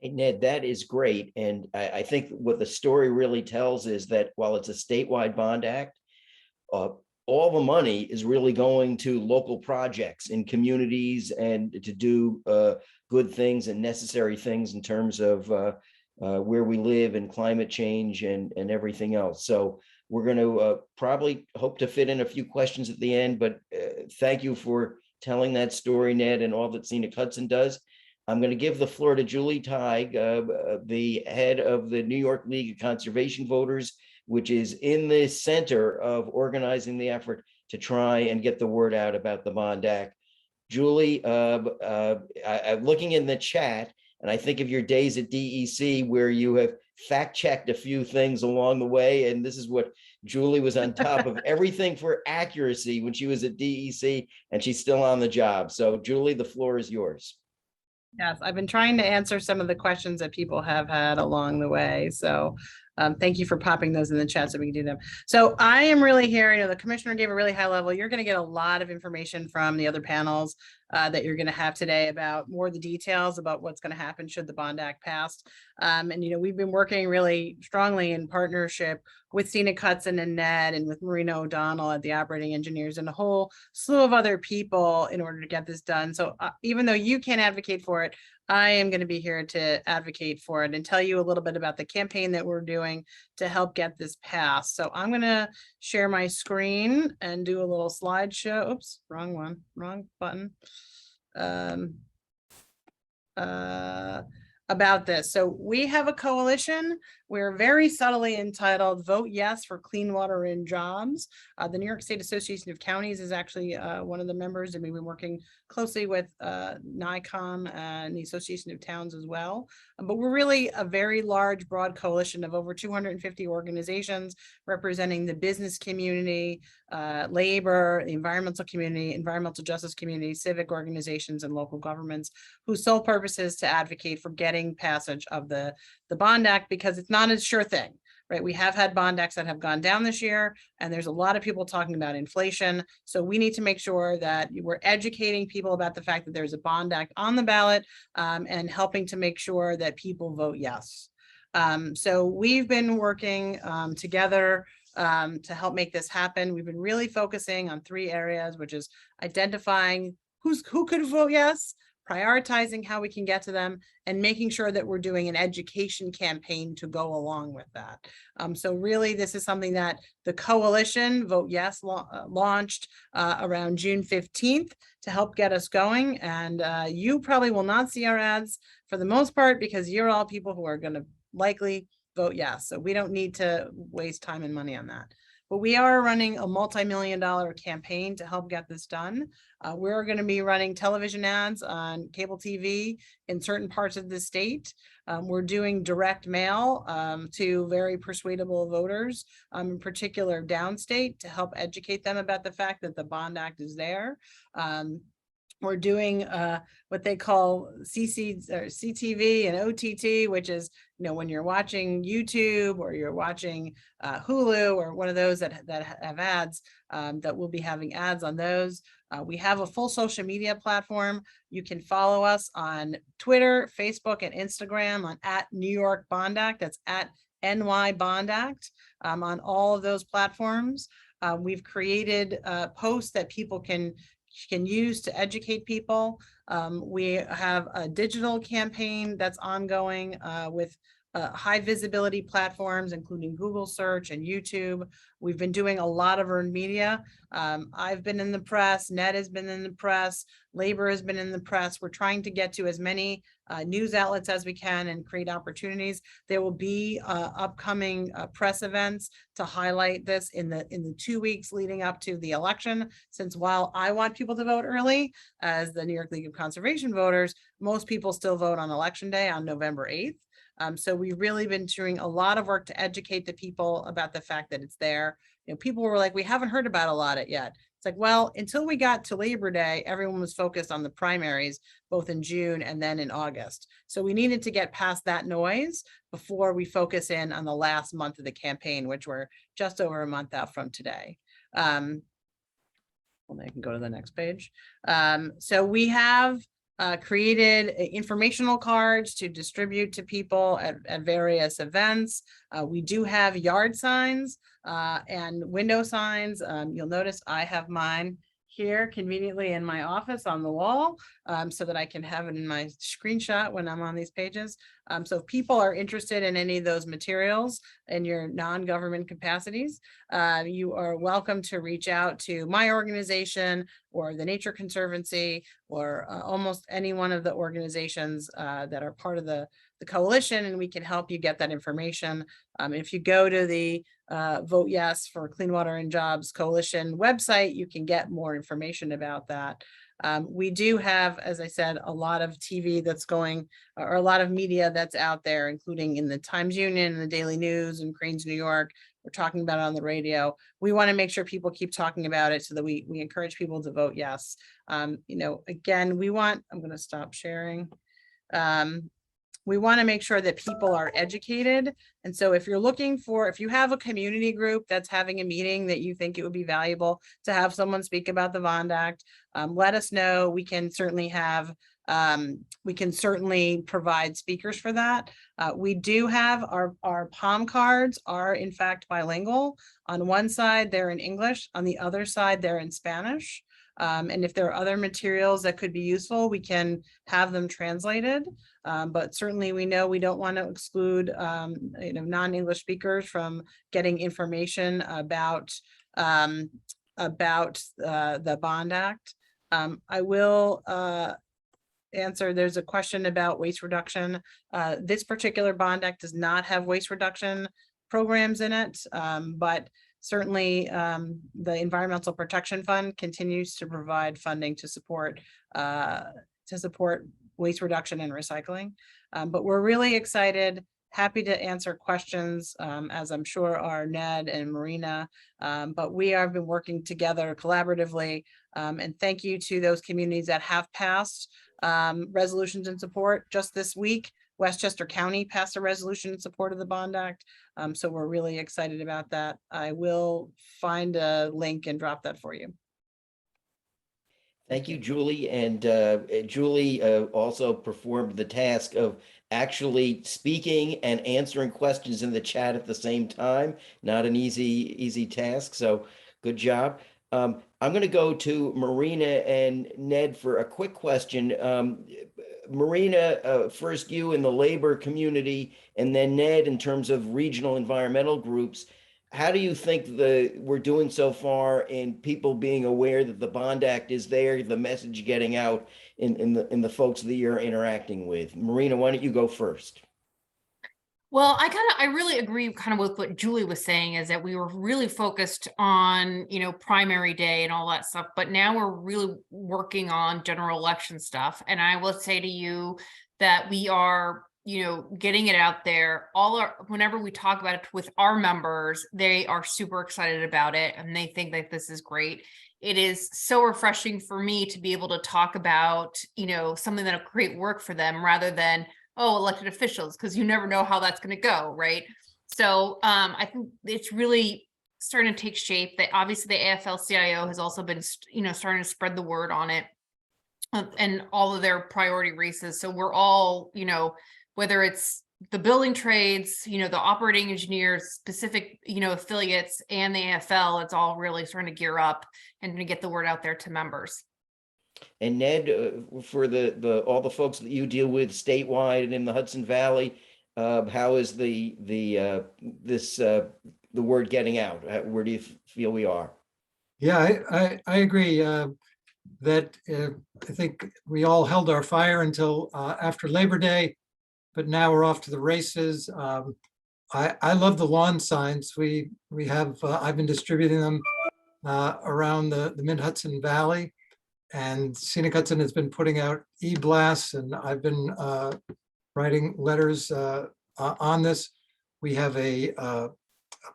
Hey, Ned, that is great. And I think what the story really tells is that while it's a statewide bond act, all the money is really going to local projects in communities and to do good things and necessary things in terms of where we live and climate change and everything else. So we're going to probably hope to fit in a few questions at the end, but thank you for telling that story, Ned, and all that Scenic Hudson does. I'm going to give the floor to Julie Tighe, the head of the New York League of Conservation Voters, which is in the center of organizing the effort to try and get the word out about the Bond Act. Julie, I'm looking in the chat, and I think of your days at DEC where you have fact-checked a few things along the way, and this is what Julie was on top of everything for accuracy when she was at DEC, and she's still on the job. So Julie, the floor is yours. Yes, I've been trying to answer some of the questions that people have had along the way. So Thank you for popping those in the chat so we can do them. So I am really here, the commissioner gave a really high level. You're going to get a lot of information from the other panels that you're going to have today about more of the details about what's going to happen should the Bond Act pass. And, we've been working really strongly in partnership with Scenic, Hudson, and Ned, and with Marina O'Donnell at the operating engineers and a whole slew of other people in order to get this done. So even though you can't advocate for it, I am going to be here to advocate for it and tell you a little bit about the campaign that we're doing to help get this passed. So I'm going to share my screen and do a little slideshow. Oops, wrong one, wrong button. About this. So we have a coalition. We're very subtly entitled Vote Yes for Clean Water and Jobs. The New York State Association of Counties is actually one of the members, and we've been working closely with NYCOM and the Association of Towns as well. But we're really a very large, broad coalition of over 250 organizations representing the business community, labor, the environmental community, environmental justice community, civic organizations, and local governments, whose sole purpose is to advocate for getting passage of the Bond Act, because it's not a sure thing, right? We have had bond acts that have gone down this year, and there's a lot of people talking about inflation. So we need to make sure that we're educating people about the fact that there's a bond act on the ballot, and helping to make sure that people vote yes. So we've been working together to help make this happen. We've been really focusing on 3 areas, which is identifying who could vote yes, prioritizing how we can get to them, and making sure that we're doing an education campaign to go along with that. So really, this is something that the coalition Vote Yes launched around June 15th to help get us going. And you probably will not see our ads for the most part, because you're all people who are going to likely vote yes. So we don't need to waste time and money on that. But we are running a multi-million-dollar campaign to help get this done. We're going to be running television ads on cable TV in certain parts of the state. We're doing direct mail to very persuadable voters, in particular downstate, to help educate them about the fact that the Bond Act is there. We're doing what they call CTV and OTT, which is, when you're watching YouTube or you're watching Hulu or one of those that have ads, that we'll be having ads on those. We have a full social media platform. You can follow us on Twitter, Facebook, and Instagram on @NewYorkBondAct. That's @NYBondAct on all of those platforms. We've created posts that people can use to educate people. We have a digital campaign that's ongoing with high visibility platforms, including Google search and YouTube. We've been doing a lot of earned media. I've been in the press, Ned has been in the press, labor has been in the press. We're trying to get to as many news outlets as we can and create opportunities. There will be upcoming press events to highlight this in the 2 weeks leading up to the election. Since while I want people to vote early, as the New York League of Conservation voters, most people still vote on Election Day on November 8th. So we've really been doing a lot of work to educate the people about the fact that it's there. People were like, we haven't heard about a lot of it yet. It's like, well, until we got to Labor Day, everyone was focused on the primaries, both in June and then in August. So we needed to get past that noise before we focus in on the last month of the campaign, which we're just over a month out from today. Well, I can go to the next page. So we have created informational cards to distribute to people at various events. We do have yard signs and window signs. You'll notice I have mine here conveniently in my office on the wall, so that I can have it in my screenshot when I'm on these pages. So if people are interested in any of those materials in your non-government capacities, you are welcome to reach out to my organization or the Nature Conservancy or almost any one of the organizations that are part of the coalition, and we can help you get that information. If you go to the Vote Yes for Clean Water and Jobs Coalition website, you can get more information about that. We do have, as I said, a lot of TV that's going, or a lot of media that's out there, including in the Times Union and the Daily News and Crain's New York. We're talking about it on the radio. We want to make sure people keep talking about it so that we encourage people to vote yes. Again, I'm going to stop sharing. we want to make sure that people are educated. And so if you have a community group that's having a meeting that you think it would be valuable to have someone speak about the Bond Act, let us know. We can certainly provide speakers for that. We do have our palm cards are in fact bilingual. On one side, they're in English. On the other side, they're in Spanish. And if there are other materials that could be useful, we can have them translated. But certainly we know we don't want to exclude non-English speakers from getting information about the Bond Act. I will answer, there's a question about waste reduction. This particular Bond Act does not have waste reduction programs in it, but certainly the Environmental Protection Fund continues to provide funding to support waste reduction and recycling. But we're really excited, happy to answer questions, as I'm sure are Ned and Marina. But we have been working together collaboratively. And thank you to those communities that have passed resolutions in support. Just this week, Westchester County passed a resolution in support of the Bond Act. So we're really excited about that. I will find a link and drop that for you. Thank you, Julie. And Julie also performed the task of actually speaking and answering questions in the chat at the same time. Not an easy task. So good job. I'm going to go to Marina and Ned for a quick question. Marina, first you in the labor community, and then Ned in terms of regional environmental groups. How do you think we're doing so far in people being aware that the Bond Act is there, the message getting out in the folks that you're interacting with? Marina, why don't you go first? Well, I really agree kind of with what Julie was saying, is that we were really focused on, primary day and all that stuff, but now we're really working on general election stuff. And I will say to you that we are, getting it out there. Whenever we talk about it with our members, they are super excited about it and they think that this is great. It is so refreshing for me to be able to talk about, something that'll create work for them rather than, elected officials, because you never know how that's going to go, right? So I think it's really starting to take shape. That obviously the AFL-CIO has also been, starting to spread the word on it and all of their priority races. So we're all, whether it's the building trades, the operating engineers, specific, affiliates, and the AFL, it's all really starting to gear up and to get the word out there to members. And Ned, for all the folks that you deal with statewide and in the Hudson Valley, how is the word getting out? Where do you feel we are? Yeah, I agree that I think we all held our fire until after Labor Day, but now we're off to the races. I love the lawn signs. We have I've been distributing them around the Mid-Hudson Valley. And Scenic Hudson has been putting out e-blasts, and I've been writing letters on this. We have a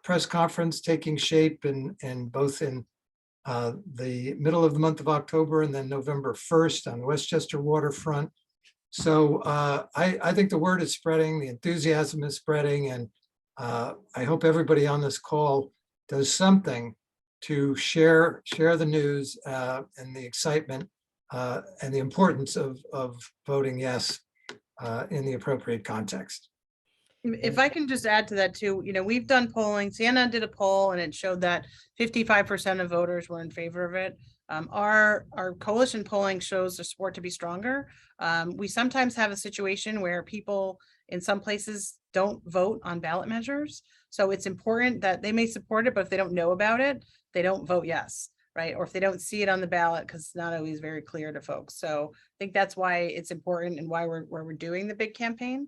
press conference taking shape in both in the middle of the month of October and then November 1st on the Westchester waterfront. So I think the word is spreading, the enthusiasm is spreading, and I hope everybody on this call does something to share the news and the excitement and the importance of voting yes in the appropriate context. If I can just add to that too, we've done polling. Sienna did a poll and it showed that 55% of voters were in favor of it. Our coalition polling shows the support to be stronger. We sometimes have a situation where people in some places don't vote on ballot measures. So it's important that they may support it, but if they don't know about it, they don't vote yes, right? Or if they don't see it on the ballot, because it's not always very clear to folks. So I think that's why it's important and why we're doing the big campaign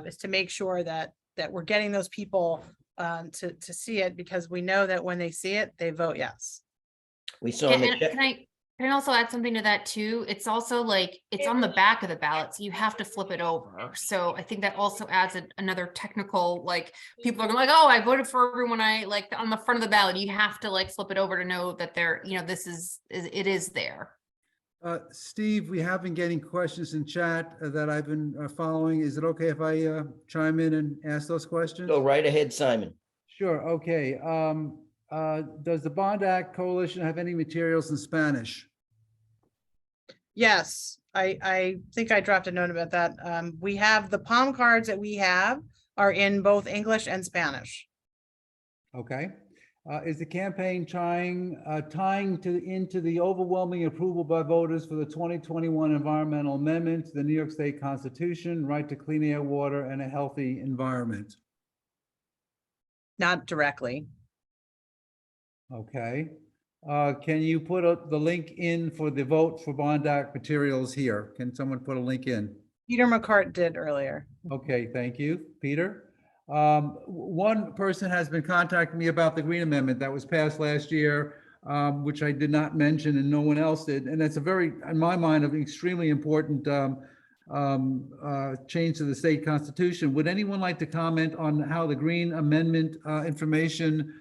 is to make sure that we're getting those people to see it, because we know that when they see it, they vote yes. We saw in the chat. Can I also add something to that too? It's also like, it's on the back of the ballot, so you have to flip it over. So I think that also adds another technical, like, people are going like, oh, I voted for everyone I like on the front of the ballot. You have to like flip it over to know that they're, it is there. Steve, we have been getting questions in chat that I've been following. Is it okay if I chime in and ask those questions? Go right ahead, Simon. Sure, okay. Does the Bond Act Coalition have any materials in Spanish? Yes, I think I dropped a note about that. We have the palm cards that we have are in both English and Spanish. Okay. Is the campaign tying into the overwhelming approval by voters for the 2021 environmental amendment to the New York State Constitution, right to clean air, water, and a healthy environment? Not directly. Okay. Can you put the link in for the vote for Bond Act materials here? Can someone put a link in? Peter McCart did earlier. Okay, thank you, Peter. One person has been contacting me about the Green Amendment that was passed last year, which I did not mention and no one else did. And that's a very, in my mind, an extremely important change to the state constitution. Would anyone like to comment on how the Green Amendment information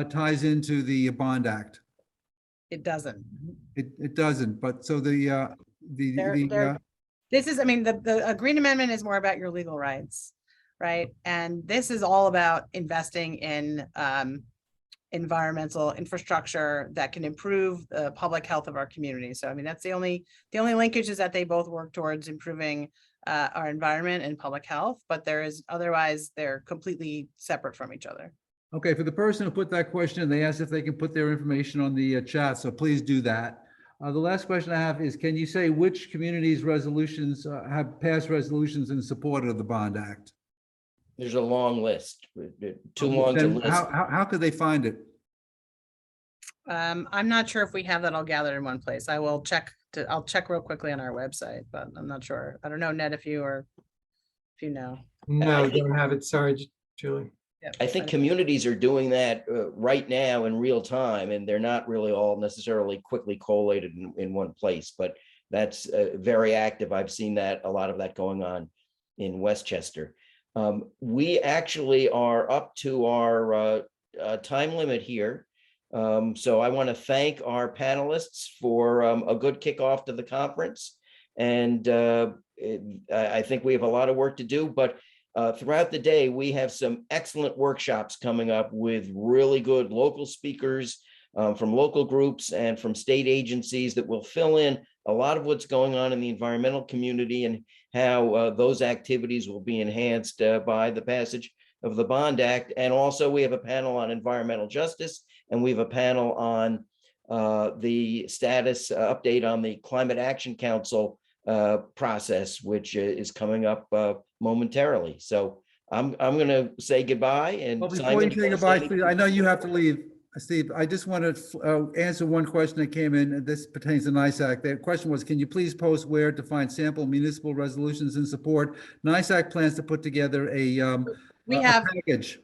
ties into the Bond Act? It doesn't. It doesn't, but so They're- This is, I mean, the Green Amendment is more about your legal rights, right? And this is all about investing in environmental infrastructure that can improve the public health of our community. So I mean, that's the only linkage is that they both work towards improving our environment and public health, but otherwise they're completely separate from each other. Okay, for the person who put that question, they asked if they can put their information on the chat, so please do that. The last question I have is, can you say which communities' resolutions have passed resolutions in support of the Bond Act? There's a long list, too long to Then list. how could they find it? I'm not sure if we have that all gathered in one place. I'll check real quickly on our website, but I'm not sure. I don't know, Ned, if you know. No, don't have it. Sorry, Julie. Yeah, I think communities are doing that right now in real time, and they're not really all necessarily quickly collated in one place, but that's very active. I've seen that, a lot of that going on in Westchester. We actually are up to our time limit here. So I want to thank our panelists for a good kickoff to the conference. And I think we have a lot of work to do, but throughout the day, we have some excellent workshops coming up with really good local speakers from local groups and from state agencies that will fill in a lot of what's going on in the environmental community and how those activities will be enhanced by the passage of the Bond Act. And also we have a panel on environmental justice, and we have a panel on the status update on the Climate Action Council process, which is coming up momentarily. So I'm going to say goodbye. And Well, before Simon, you say goodbye, Steve, I know you have to leave. Steve, I just want to answer one question that came in, and this pertains to NYSACC. The question was, can you please post where to find sample municipal resolutions in support? NYSACC plans to put together a package.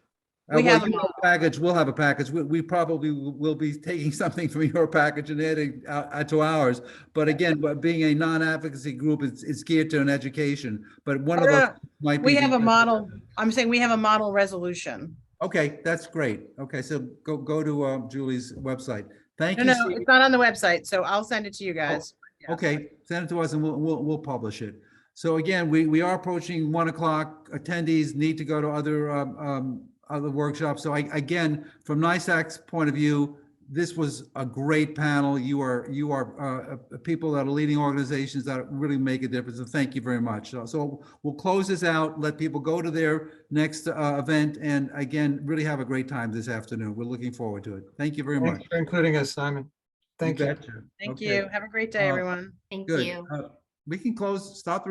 We have You have a package. We'll have a package. We probably will be taking something from your package and adding to ours. But again, being a non-advocacy group, it's geared to an education. But one of us might be. We have a model. I'm saying we have a model resolution. Okay, that's great. Okay, so go to Julie's website. Thank No, you. no, it's not on the website, so I'll send it to you guys. Yeah. Okay, send it to us and we'll publish it. So again, we are approaching 1 o'clock. Attendees need to go to other workshops. So again, from NYSACC's point of view, this was a great panel. You are people that are leading organizations that really make a difference. And thank you very much. So we'll close this out, let people go to their next event. And again, really have a great time this afternoon. We're looking forward to it. Thank you very much. Thanks for including us, Simon. Thank you. betcha. Thank Okay, you. Have a great day, everyone. Thank good. you. We can stop the